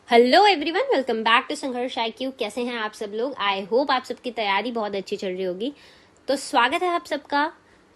Hello everyone, welcome back to Sangharsh IQ। कैसे हैं आप सब लोग? आई होप आप सबकी तैयारी बहुत अच्छी चल रही होगी। तो स्वागत है आप सबका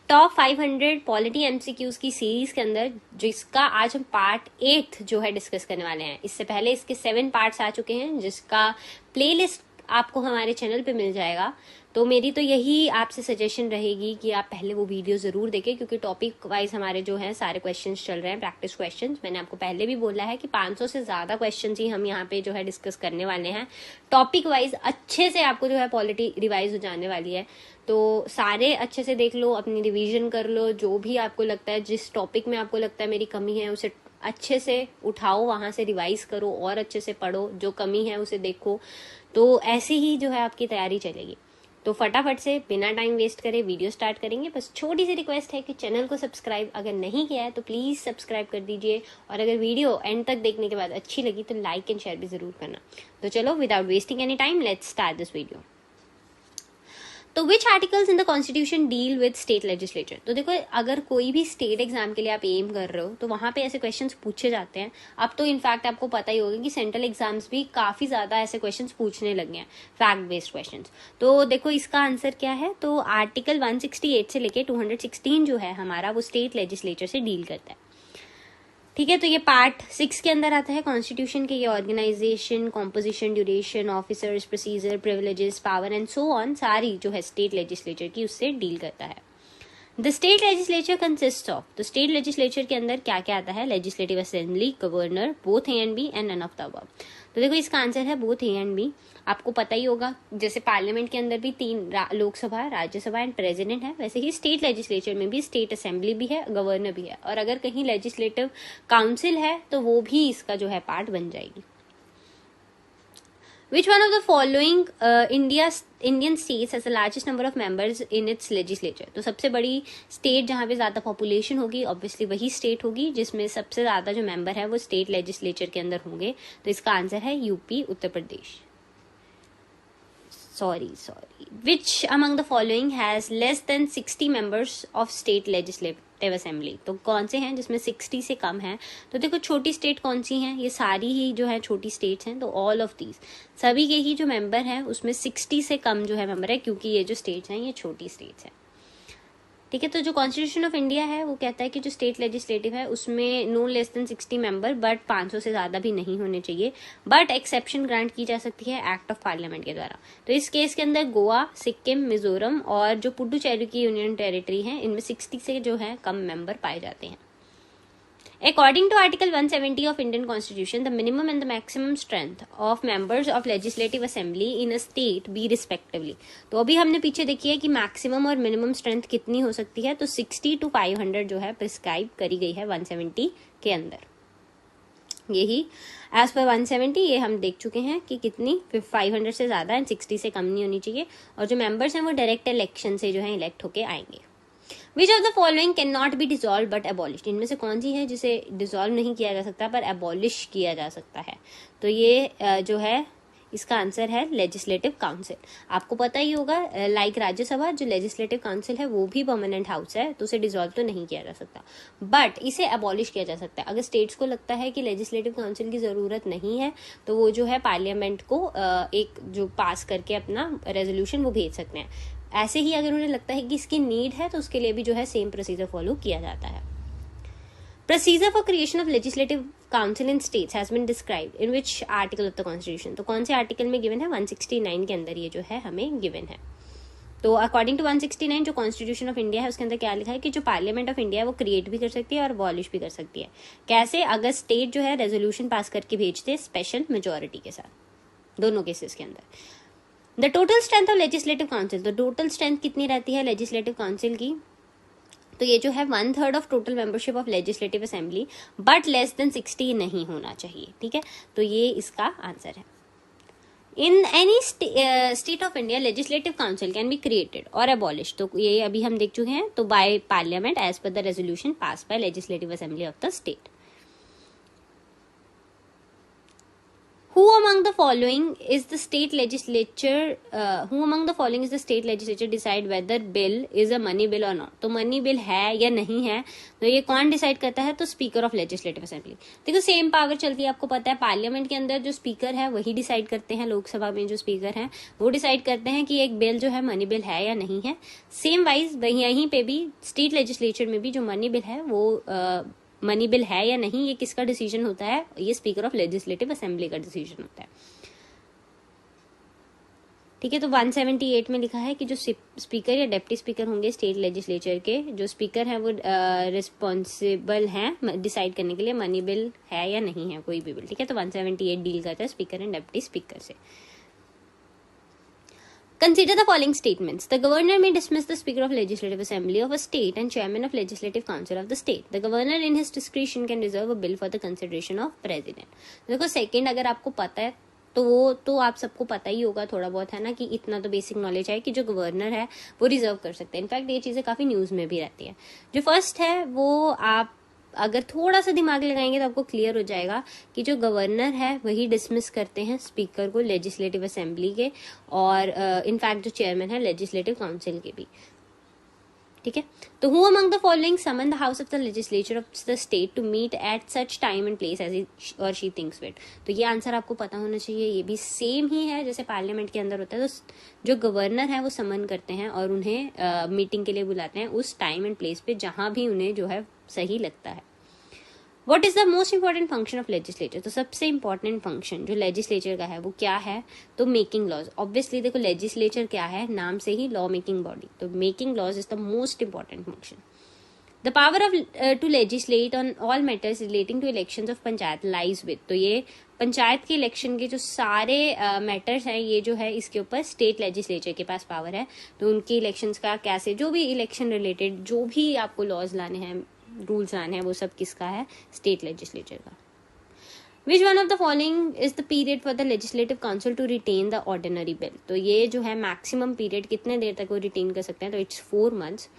टॉप 500 पॉलिटी MCQs की सीरीज के अंदर, जिसका आज हम पार्ट 8 जो है डिस्कस करने वाले हैं। इससे पहले इसके 7 पार्ट्स आ चुके हैं, जिसका प्लेलिस्ट आपको हमारे चैनल पे मिल जाएगा। तो मेरी तो यही आपसे सजेशन रहेगी कि आप पहले वो वीडियो जरूर देखें, क्योंकि टॉपिक वाइज हमारे जो है सारे क्वेश्चंस चल रहे हैं, प्रैक्टिस क्वेश्चंस। मैंने आपको पहले भी बोला है कि 500 से ज्यादा क्वेश्चंस ही हम यहाँ पे जो है डिस्कस करने वाले हैं। टॉपिक वाइज अच्छे से आपको जो है पॉलिटी रिवाइज हो जाने वाली है। तो सारे अच्छे से देख लो, अपनी रिवीजन कर लो। जो भी आपको लगता है, जिस टॉपिक में आपको लगता है मेरी कमी है, उसे अच्छे से उठाओ, वहां से रिवाइज करो और अच्छे से पढ़ो। जो कमी है उसे देखो। तो ऐसे ही जो है आपकी तैयारी चलेगी। तो फटाफट से बिना टाइम वेस्ट करे वीडियो स्टार्ट करेंगे। बस छोटी सी रिक्वेस्ट है कि चैनल को सब्सक्राइब अगर नहीं किया है तो प्लीज सब्सक्राइब कर दीजिए, और अगर वीडियो एंड तक देखने के बाद अच्छी लगी तो लाइक एंड शेयर भी जरूर करना। तो चलो, without wasting any time, let's start this video. तो which articles in the constitution deal with state legislature? तो देखो, अगर कोई भी स्टेट एग्जाम के लिए आप एम कर रहे हो तो वहां पे ऐसे क्वेश्चंस पूछे जाते हैं। अब तो इनफैक्ट आपको पता ही होगा कि सेंट्रल एग्जाम्स भी काफी ज्यादा ऐसे क्वेश्चंस पूछने लगे हैं, फैक्ट बेस्ड क्वेश्चंस। तो देखो इसका आंसर क्या है। तो आर्टिकल 168 से लेके 216 जो है हमारा, वो स्टेट लेजिस्लेचर से डील करता है। ठीक है, तो ये पार्ट 6 के अंदर आता है कॉन्स्टिट्यूशन के। ये organisation, composition, duration, officers, procedure, privileges, power and so on, सारी जो है स्टेट लेजिस्लेचर की, उससे डील करता है। The state legislature consist of, तो स्टेट लेजिस्लेचर के अंदर क्या क्या आता है? Legislative assembly, governor, both A and B and none of the above. तो देखो इसका आंसर है बोथ ए एंड बी। आपको पता ही होगा, जैसे पार्लियामेंट के अंदर भी 3 लोकसभा, राज्यसभा एंड प्रेसिडेंट है, वैसे ही स्टेट लेजिस्लेचर में भी स्टेट असेंबली भी है, गवर्नर भी है, और अगर कहीं लेजिस्लेटिव काउंसिल है तो वो भी इसका जो है पार्ट बन जाएगी। Which one of the following Indian states has the largest number of members in its legislature? तो सबसे बड़ी स्टेट जहां पे ज्यादा पॉपुलेशन होगी, ऑब्वियसली वही स्टेट होगी जिसमें सबसे ज्यादा जो मेंबर है वो स्टेट लेजिस्लेचर के अंदर होंगे। तो इसका आंसर है UP, Uttar Pradesh. Sorry which among the following has less than 60 members of state legislative assembly? तो कौन से हैं जिसमें 60 से कम है? तो देखो छोटी स्टेट कौन सी हैं? ये सारी ही जो है छोटी स्टेट्स हैं। तो ऑल ऑफ दीज, सभी के ही जो मेंबर हैं उसमें 60 से कम जो है मेंबर है, क्योंकि ये जो स्टेट्स हैं ये छोटी स्टेट्स हैं। ठीक है, तो जो कॉन्स्टिट्यूशन ऑफ इंडिया है वो कहता है कि जो स्टेट लेजिस्लेटिव है उसमें no less than 60 member, but 500 से ज्यादा भी नहीं होने चाहिए। बट एक्सेप्शन ग्रांट की जा सकती है एक्ट ऑफ पार्लियामेंट के द्वारा। तो इस केस के अंदर गोवा, सिक्किम, मिजोरम और जो पुडुचेरी की यूनियन टेरिटरी है, इनमें 60 से जो है कम मेंबर पाए जाते हैं। According to Article 170 of Indian Constitution, the minimum and the maximum strength of members of Legislative Assembly in a state be respectively. तो अभी हमने पीछे देखी है कि मैक्सिमम और मिनिमम स्ट्रेंथ कितनी हो सकती है। तो 60 to 500 जो है प्रिस्क्राइब करी गई है 170 के अंदर। यही एज पर 170 ये हम देख चुके हैं कि कितनी 500 से ज्यादा एंड 60 से कम नहीं होनी चाहिए। और जो मेंबर्स हैं वो डायरेक्ट इलेक्शन से जो है इलेक्ट होके आएंगे। Which of the following can not be dissolve but abolished? इनमें से कौन सी है जिसे डिजॉल्व नहीं किया जा सकता पर एबॉलिश किया जा सकता है? तो ये जो है इसका आंसर है लेजिस्लेटिव काउंसिल। आपको पता ही होगा, लाइक राज्यसभा, जो लेजिस्लेटिव काउंसिल है वो भी परमानेंट हाउस है, तो उसे डिजॉल्व तो नहीं किया जा सकता, बट इसे एबॉलिश किया जा सकता है। अगर स्टेट्स को लगता है कि लेजिस्लेटिव काउंसिल की जरूरत नहीं है तो वो जो है पार्लियामेंट को एक जो पास करके अपना रेजोल्यूशन वो भेज सकते हैं। ऐसे ही अगर उन्हें लगता है कि इसकी नीड है तो उसके लिए भी जो है सेम प्रोसीजर फॉलो किया जाता है। Procedure for creation of legislative council in states has been described in which article of the constitution? तो कौन से आर्टिकल में गिवन है? 169 के अंदर ये जो है हमें गिवन है। तो अकॉर्डिंग टू 169 जो कॉन्स्टिट्यूशन ऑफ इंडिया है उसके अंदर क्या लिखा है कि जो पार्लियामेंट ऑफ इंडिया है वो क्रिएट भी कर सकती है और अबॉलिश भी कर सकती है। कैसे? अगर स्टेट जो है रेजोल्यूशन पास करके भेजते स्पेशल मेजोरिटी के साथ, दोनों केसेस के अंदर। The total strength of legislative council, तो टोटल स्ट्रेंथ कितनी रहती है लेजिस्लेटिव काउंसिल की? तो ये जो है 1/3 of total membership of legislative assembly, but less than 60 नहीं होना चाहिए। ठीक है, तो ये इसका आंसर है। In any state of India legislative council can be created और एबॉलिश, तो ये अभी हम देख चुके हैं। तो by parliament as per the resolution pass by legislative assembly of the state. Who among among the following is the state legislature decide whether bill is a money bill or not? तो money bill है या नहीं है, तो ये कौन decide करता है? तो स्पीकर ऑफ लेजिस्लेटिव असेंबली। देखो सेम पावर चलती है, आपको पता है पार्लियामेंट के अंदर जो स्पीकर है वही डिसाइड करते हैं, लोकसभा में जो स्पीकर हैं वो डिसाइड करते हैं कि एक बिल जो है मनी बिल है या नहीं है। सेम वाइज यहीं पे भी स्टेट लेजिस्लेचर में भी जो मनी बिल है वो मनी बिल है या नहीं, ये किसका डिसीजन होता है? ये स्पीकर ऑफ लेजिस्लेटिव असेंबली का डिसीजन होता है। ठीक है, तो 178 में लिखा है कि जो स्पीकर या डेप्टी स्पीकर होंगे स्टेट लेजिस्लेचर के, जो स्पीकर हैं वो रिस्पॉन्सिबल हैं डिसाइड करने के लिए मनी बिल है या नहीं है कोई भी बिल। ठीक है, तो 178 डील करता है स्पीकर एंड डेप्टी स्पीकर से। Consider the following statements. The governor may dismiss the Speaker of Legislative Assembly of a state and Chairman of Legislative Council of the state. The governor in his discretion can reserve a bill for the consideration of president. देखो second अगर आपको पता है तो वो तो आप सबको पता ही होगा थोड़ा बहुत, है ना, कि इतना तो बेसिक नॉलेज है कि जो गवर्नर है वो रिजर्व कर सकते हैं। इनफैक्ट ये चीजें काफी न्यूज में भी रहती है। जो फर्स्ट है वो आप अगर थोड़ा सा दिमाग लगाएंगे तो आपको क्लियर हो जाएगा कि जो गवर्नर है वही डिसमिस करते हैं स्पीकर को लेजिस्लेटिव असेंबली के, और इनफैक्ट जो चेयरमैन है लेजिस्लेटिव काउंसिल के भी। ठीक है, तो who among the following summon the house of the legislature of the state to meet at such time and place as he और शी थिंक्स फिट। तो ये आंसर आपको पता होना चाहिए, ये भी सेम ही है जैसे पार्लियामेंट के अंदर होता है। तो जो गवर्नर है वो समन करते हैं और उन्हें मीटिंग के लिए बुलाते हैं उस टाइम एंड प्लेस पे जहां भी उन्हें जो है सही लगता है। What is the most important function of legislature? तो सबसे important function जो legislature का है वो क्या है? तो making laws. Obviously देखो legislature क्या है, नाम से ही law making body, तो making laws is the most important function. The power of to legislate on all matters relating to elections of panchayat lies with, तो ये पंचायत के इलेक्शन के जो सारे मैटर्स हैं ये जो है इसके ऊपर स्टेट लेजिस्लेचर के पास पावर है। तो उनकी इलेक्शंस का कैसे जो भी इलेक्शन रिलेटेड जो भी आपको लॉज लाने हैं, रूल्स लाने हैं, वो सब किसका है? स्टेट लेजिस्लेचर का। Which one of the following is the period for the legislative council to retain the ordinary bill? तो ये जो है मैक्सिमम पीरियड कितने देर तक वो रिटेन कर सकते हैं? तो इट्स 4 months।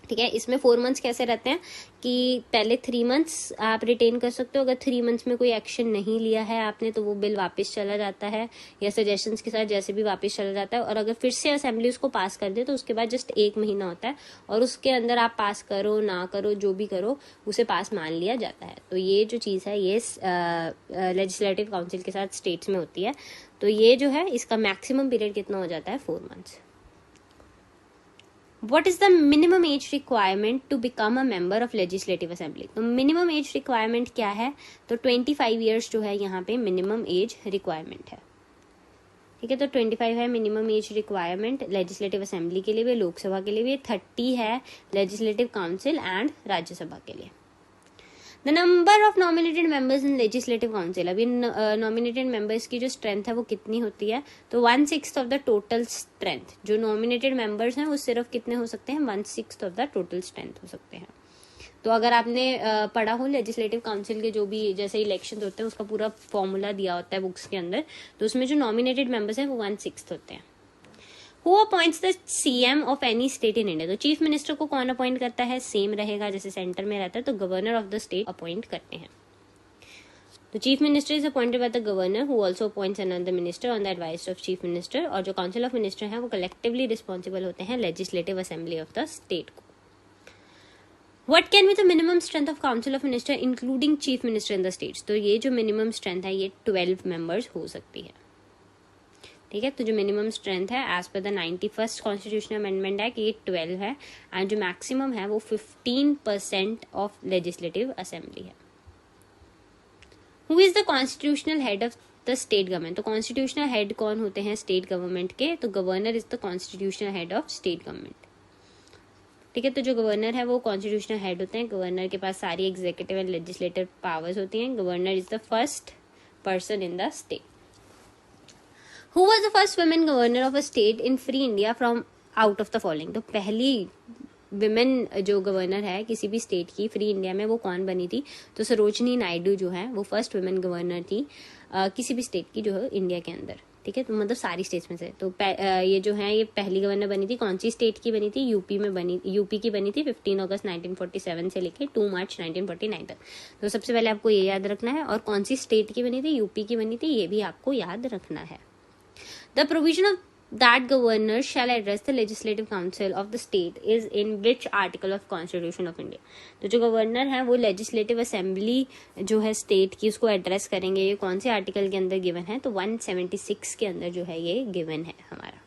ठीक है, इसमें 4 months कैसे रहते हैं कि पहले 3 months आप रिटेन कर सकते हो, अगर 3 months में कोई एक्शन नहीं लिया है आपने तो वो बिल वापस चला जाता है, या सजेशंस के साथ जैसे भी वापस चला जाता है। और अगर फिर से असेंबली उसको पास कर दे तो उसके बाद जस्ट 1 महीना होता है और उसके अंदर आप पास करो ना करो जो भी करो उसे पास मान लिया जाता है। तो ये जो चीज़ है ये लेजिस्लेटिव काउंसिल के साथ स्टेट्स में होती है। तो ये जो है इसका मैक्सिमम पीरियड कितना हो जाता है? 4 months। What is the minimum age requirement to become a member of legislative assembly? तो minimum age requirement क्या है? तो 25 years जो है यहाँ पे minimum age requirement है। ठीक है, तो 25 है minimum age requirement legislative assembly के लिए भी, लोकसभा के लिए भी 30 है लेजिस्लेटिव काउंसिल एंड राज्यसभा के लिए। The number of nominated members in legislative council, अभी नॉमिनेटेड मेंबर्स की जो स्ट्रेंथ है वो कितनी होती है? तो 1/6 ऑफ द टोटल स्ट्रेंथ। जो नॉमिनेटेड मेंबर्स हैं वो सिर्फ कितने हो सकते हैं? 1/6 ऑफ द टोटल स्ट्रेंथ हो सकते हैं। तो अगर आपने पढ़ा हो लेजिस्लेटिव काउंसिल के जो भी जैसे इलेक्शन होते हैं उसका पूरा फॉर्मूला दिया होता है बुक्स के अंदर, तो उसमें जो नॉमिनेटेड मेंबर्स हैं वो 1/6 होते हैं। Who appoints the CM of any state in India? तो चीफ मिनिस्टर को कौन अपॉइंट करता है? सेम रहेगा जैसे सेंटर में रहता है, तो governor of the state appoint करते हैं। तो chief minister is appointed by the governor who also appoints another minister on the advice of chief minister. और जो काउंसिल ऑफ मिनिस्टर है वो कलेक्टिवली रिस्पॉन्सिबल होते हैं legislative assembly of the state को। What can be the minimum strength of council of minister including chief minister in the states? तो ये जो मिनिमम स्ट्रेंथ है ये 12 मेंबर्स हो सकती है। ठीक है, तो जो मिनिमम स्ट्रेंथ है as per the 91st constitutional amendment है कि ये 12 है, एंड जो मैक्सिमम है वो 15% ऑफ लेजिस्लेटिव असेंबली है। Who is the constitutional head of the state government? तो कॉन्स्टिट्यूशनल हेड कौन होते हैं स्टेट गवर्नमेंट के? तो governor is the constitutional head of state government. ठीक है, तो जो गवर्नर है वो कॉन्स्टिट्यूशनल हेड होते हैं। गवर्नर के पास सारी एग्जीक्यूटिव एंड लेजिस्लेटिव पावर्स होती हैं। Governor is the first person in the state. Who was the first women governor of a state in free India from out of the following? तो पहली women जो governor है किसी भी state की free India में वो कौन बनी थी? तो सरोजनी नायडू जो है वो फर्स्ट वुमेन गवर्नर थी किसी भी स्टेट की जो है इंडिया के अंदर। ठीक है, तो मतलब सारी स्टेट्स में से। तो ये जो है ये पहली गवर्नर बनी थी, कौन सी स्टेट की बनी थी? यूपी की बनी थी 15 अगस्त 1947 से लेके 2 मार्च 1949 तक। तो सबसे पहले आपको ये याद रखना है, और कौन सी स्टेट की बनी थी? यूपी की बनी थी, ये भी आपको याद रखना है। The provision of that governor shall address the legislative council of the state is in which article of constitution of India। तो जो गवर्नर है वो लेजिस्लेटिव असेंबली जो है स्टेट की उसको एड्रेस करेंगे, ये कौन से आर्टिकल के अंदर गिवन है? तो 176 के अंदर जो है ये गिवन है हमारा।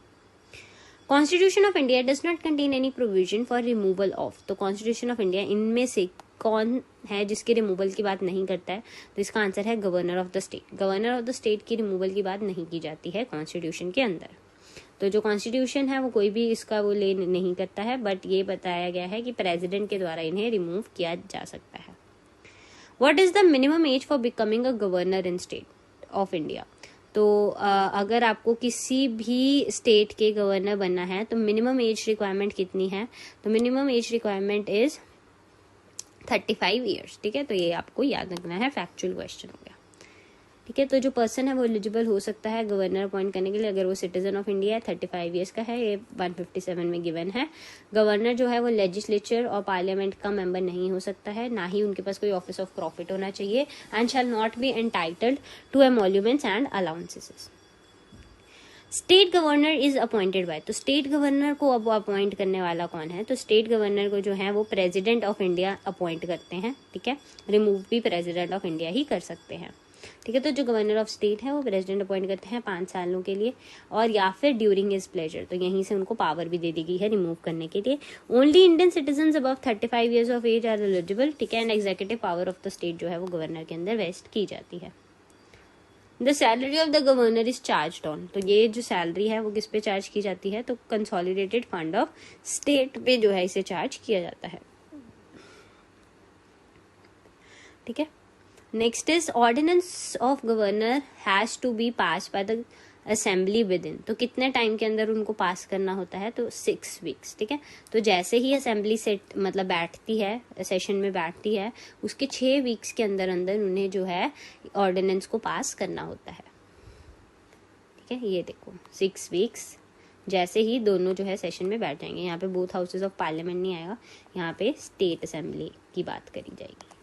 Constitution of India does not contain any provision for removal of. तो कॉन्स्टिट्यूशन ऑफ इंडिया इनमें से कौन है जिसके रिमूवल की बात नहीं करता है? तो इसका आंसर है governor of the state. Governor of the state की रिमूवल की बात नहीं की जाती है कॉन्स्टिट्यूशन के अंदर। तो जो कॉन्स्टिट्यूशन है वो कोई भी इसका वो ले नहीं करता है, बट ये बताया गया है कि प्रेसिडेंट के द्वारा इन्हें रिमूव किया जा सकता है। What is the minimum age for becoming a governor in state of India? तो अगर आपको किसी भी स्टेट के गवर्नर बनना है तो मिनिमम एज रिक्वायरमेंट कितनी है? तो minimum age requirement is 35 years. ठीक है, तो ये आपको याद रखना है, फैक्चुअल क्वेश्चन हो गया। ठीक है, तो जो पर्सन है वो एलिजिबल हो सकता है गवर्नर अपॉइंट करने के लिए अगर वो सिटीजन ऑफ इंडिया है, 35 ईयर्स का है, ये 157 में गिवन है। गवर्नर जो है वो लेजिस्लेचर और पार्लियामेंट का मेंबर नहीं हो सकता है, ना ही उनके पास कोई ऑफिस ऑफ प्रॉफिट होना चाहिए, and shall not be entitled to emoluments and allowances. State governor is appointed by. तो स्टेट गवर्नर को अब अपॉइंट करने वाला कौन है? तो स्टेट गवर्नर को जो है वो प्रेसिडेंट ऑफ इंडिया अपॉइंट करते हैं। ठीक है, रिमूव भी प्रेसिडेंट ऑफ इंडिया ही कर सकते हैं। ठीक है, तो जो गवर्नर ऑफ स्टेट है वो प्रेसिडेंट अपॉइंट करते हैं 5 सालों के लिए, और या फिर ड्यूरिंग हिज प्लेजर। तो यहीं से उनको पावर भी दे दी गई है रिमूव करने के लिए। Only Indian citizen above 35 years of age are eligible. ठीक है, and executive power of the state जो है वो गवर्नर के अंदर वेस्ट की जाती है। The salary of the governor is charge on. तो ये जो सैलरी है वो किस पे चार्ज की जाती है? तो कंसोलिडेटेड फंड ऑफ स्टेट पे जो है इसे चार्ज किया जाता है। ठीक है, next is ordinance of governor has to be pass by the assembly within. तो कितने टाइम के अंदर उनको पास करना होता है? तो 6 वीक्स। ठीक है, तो जैसे ही असेंबली सेट मतलब बैठती है, सेशन में बैठती है, उसके 6 वीक्स के अंदर अंदर उन्हें जो है ऑर्डिनेंस को पास करना होता है। ठीक है, ये देखो 6 वीक्स, जैसे ही दोनों जो है सेशन में बैठ जाएंगे। यहाँ पे बोथ हाउसेज ऑफ पार्लियामेंट नहीं आएगा, यहाँ पे स्टेट असेंबली की बात करी जाएगी।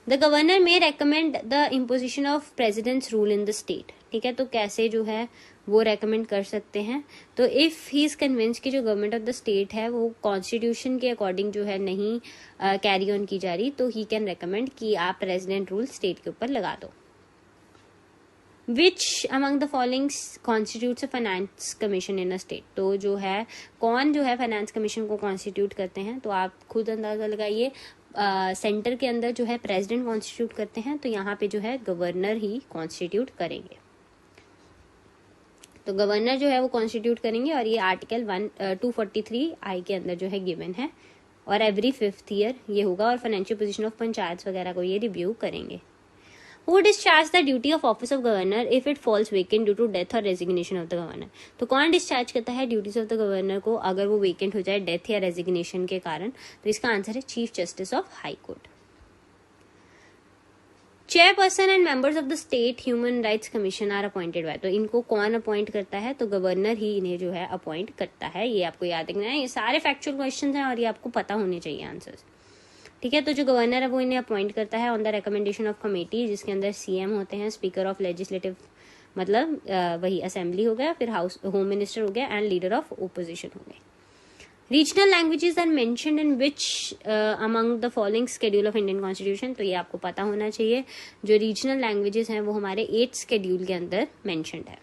द गवर्नर में recommend the imposition of presidents rule in the state. ठीक है, तो कैसे जो है वो रेकमेंड कर सकते हैं? तो इफ ही इज कन्विंस कि जो गवर्नमेंट ऑफ द स्टेट है वो कॉन्स्टिट्यूशन के अकॉर्डिंग जो है नहीं कैरी ऑन की जा रही, तो ही कैन रेकमेंड कि आप प्रेसिडेंट रूल स्टेट के ऊपर लगा दो। विच among the following constitutes a finance commission in a state. तो जो है कौन जो है फाइनेंस कमीशन को कॉन्स्टिट्यूट करते हैं? तो आप खुद अंदाजा लगाइए। सेंटर के अंदर जो है प्रेसिडेंट कॉन्स्टिट्यूट करते हैं, तो यहाँ पे जो है गवर्नर ही कॉन्स्टिट्यूट करेंगे। तो गवर्नर जो है वो कॉन्स्टिट्यूट करेंगे, और ये आर्टिकल 243 के अंदर जो है गिवन है, और एवरी 5th ईयर ये होगा, और फाइनेंशियल पोजीशन ऑफ पंचायत वगैरह को ये रिव्यू करेंगे। Who discharge the duty of office of governor if it falls vacant due to death or resignation of the governor। तो कौन डिस्चार्ज करता है ड्यूटीज ऑफ द गवर्नर को अगर वो वेकेंट हो जाए डेथ या रेजिग्नेशन के कारण? तो इसका आंसर है chief justice of high court. Chairperson and members of the state human rights commission are appointed by. तो इनको कौन अपॉइंट करता है? तो गवर्नर ही इन्हें जो है अपॉइंट करता है। ये आपको याद रखना है, ये सारे फैक्चुअल क्वेश्चन हैं और ये आपको पता होने चाहिए आंसर्स। ठीक है, तो जो गवर्नर है वो इन्हें अपॉइंट करता है on the recommendation of committee, जिसके अंदर सीएम होते हैं, स्पीकर ऑफ लेजिस्लेटिव मतलब वही असेंबली हो गया, फिर हाउस होम मिनिस्टर हो गया, एंड लीडर ऑफ ओपोजिशन हो गए। Regional languages are mentioned in which among the following schedule of Indian constitution. तो ये आपको पता होना चाहिए। जो रीजनल लैंग्वेजेस हैं वो हमारे 8th शेड्यूल के अंदर मेंशन्ड है।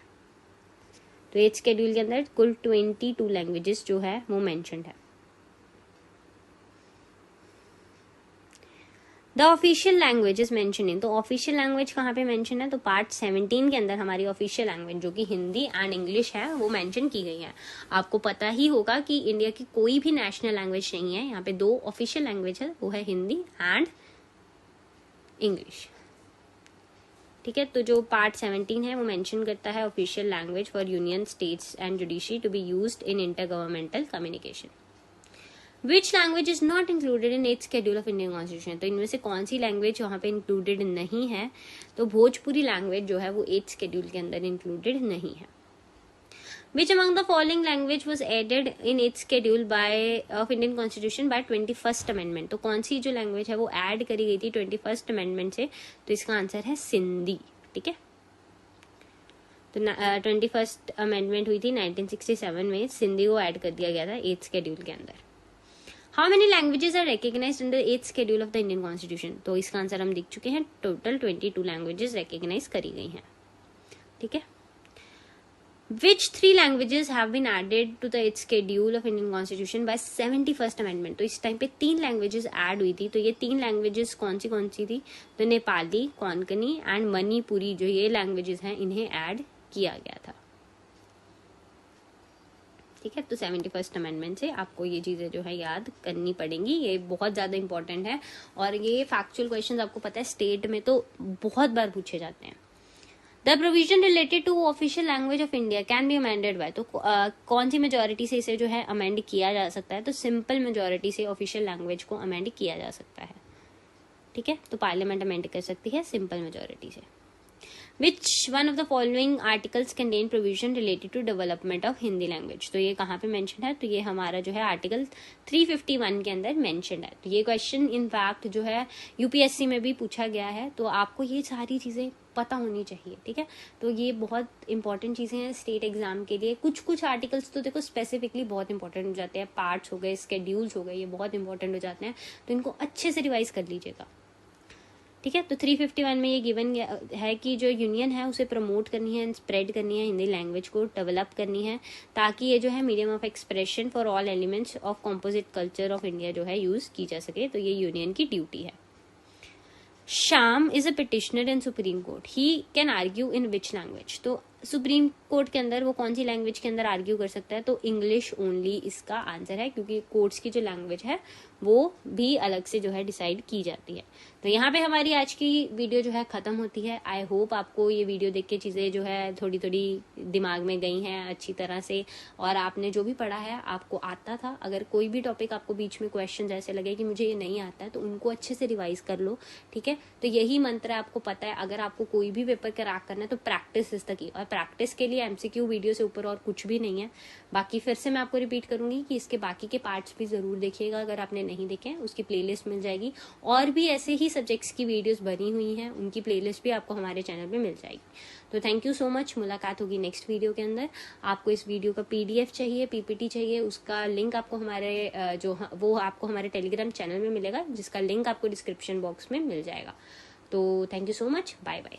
तो 8th शेड्यूल के अंदर कुल 22 लैंग्वेजेस जो है वो मेंशन्ड है। The official language is mention in. तो ऑफिशियल लैंग्वेज कहाँ पे मेंशन है? तो पार्ट 17 के अंदर हमारी ऑफिशियल लैंग्वेज जो कि हिंदी एंड इंग्लिश है वो मेंशन की गई है। आपको पता ही होगा कि इंडिया की कोई भी नेशनल लैंग्वेज नहीं है, यहाँ पे 2 ऑफिशियल लैंग्वेज है, वो है हिंदी एंड इंग्लिश। ठीक है, तो जो पार्ट 17 है वो मेंशन करता है official language for union states and judiciary to be used in inter governmental communication. Which language is not included in 8th schedule of Indian constitution, तो इनमें से कौन सी लैंग्वेज वहां पे इंक्लूडेड नहीं है, तो भोजपुरी लैंग्वेज जो है वो 8th शेड्यूल के अंदर इंक्लूडेड नहीं है। Which among the following language was added in 8th schedule of Indian Constitution by 21st Amendment, तो कौन सी जो लैंग्वेज है वो ऐड करी गई थी 21st Amendment से, तो इसका आंसर है सिंधी। ठीक है, तो 21st Amendment हुई थी 1967 में, सिंधी को ऐड कर दिया गया था 8th schedule के अंदर। How many languages are recognized under 8th schedule of the Indian Constitution, तो इसका आंसर हम देख चुके हैं, टोटल 22 लैंग्वेजेस रिकॉग्नाइज करी गई हैं। ठीक है, Which 3 languages have been added to the 8th schedule of Indian Constitution by 71st Amendment, तो इस टाइम पे 3 लैंग्वेजेस ऐड हुई थी, तो ये 3 लैंग्वेजेस कौन सी थी, तो नेपाली, कोंकणी एंड मणिपुरी जो ये लैंग्वेजेस हैं इन्हें ऐड किया गया था। ठीक है, तो 71st अमेंडमेंट से आपको ये चीजें जो है याद करनी पड़ेंगी, ये बहुत ज्यादा इंपॉर्टेंट है और ये फैक्चुअल क्वेश्चंस आपको पता है स्टेट में तो बहुत बार पूछे जाते हैं। The provision related to official language of India can be amended by, तो कौन सी मेजोरिटी से इसे जो है अमेंड किया जा सकता है, तो सिंपल मेजोरिटी से ऑफिशियल लैंग्वेज को अमेंड किया जा सकता है। ठीक है, तो पार्लियामेंट अमेंड कर सकती है सिंपल मेजोरिटी से। Which one of the following articles contain provision related to development of Hindi language, तो ये कहाँ पे मेंशन है, तो ये हमारा जो है आर्टिकल 351 के अंदर मेंशन है। तो ये क्वेश्चन इनफैक्ट जो है यूपीएससी में भी पूछा गया है, तो आपको ये सारी चीजें पता होनी चाहिए। ठीक है, तो ये बहुत इंपॉर्टेंट चीजें हैं स्टेट एग्जाम के लिए। कुछ कुछ आर्टिकल्स तो देखो स्पेसिफिकली बहुत इंपॉर्टेंट हो जाते हैं, पार्ट्स हो गए, स्केड्यूल्स हो गए, ये बहुत इंपॉर्टेंट हो जाते हैं, तो इनको अच्छे से रिवाइज कर लीजिएगा। ठीक है, तो 351 में ये गिवन है कि जो यूनियन है उसे प्रमोट करनी है, स्प्रेड करनी है, हिंदी लैंग्वेज को डेवलप करनी है, ताकि ये जो है medium of expression for all elements of composite culture of India जो है यूज की जा सके, तो ये यूनियन की ड्यूटी है। Shyam is a petitioner in supreme court, he can argue in which language, तो सुप्रीम कोर्ट के अंदर वो कौन सी लैंग्वेज के अंदर आर्ग्यू कर सकता है, तो इंग्लिश ओनली इसका आंसर है, क्योंकि कोर्ट्स की जो लैंग्वेज है वो भी अलग से जो है डिसाइड की जाती है। तो यहाँ पे हमारी आज की वीडियो जो है खत्म होती है। आई होप आपको ये वीडियो देख के चीजें जो है थोड़ी थोड़ी दिमाग में गई हैं अच्छी तरह से, और आपने जो भी पढ़ा है आपको आता था। अगर कोई भी टॉपिक आपको बीच में क्वेश्चन ऐसे लगे कि मुझे ये नहीं आता है, तो उनको अच्छे से रिवाइज कर लो। ठीक है, तो यही मंत्र है, आपको पता है अगर आपको कोई भी पेपर क्रैक करना है तो प्रैक्टिस इज द की, और प्रैक्टिस के लिए एमसीक्यू वीडियो से ऊपर और कुछ भी नहीं है। बाकी फिर से मैं आपको रिपीट करूंगी कि इसके बाकी के पार्ट्स भी जरूर देखिएगा, अगर आपने नहीं देखे उसकी प्लेलिस्ट मिल जाएगी, और भी ऐसे ही सब्जेक्ट्स की वीडियोस बनी हुई हैं, उनकी प्लेलिस्ट भी आपको हमारे चैनल पे मिल जाएगी। तो थैंक यू सो मच, मुलाकात होगी नेक्स्ट वीडियो के अंदर। आपको इस वीडियो का पीडीएफ चाहिए, पीपीटी चाहिए, उसका लिंक आपको हमारे वो आपको हमारे टेलीग्राम चैनल में मिलेगा, जिसका लिंक आपको डिस्क्रिप्शन बॉक्स में मिल जाएगा। तो thank you so much, bye bye.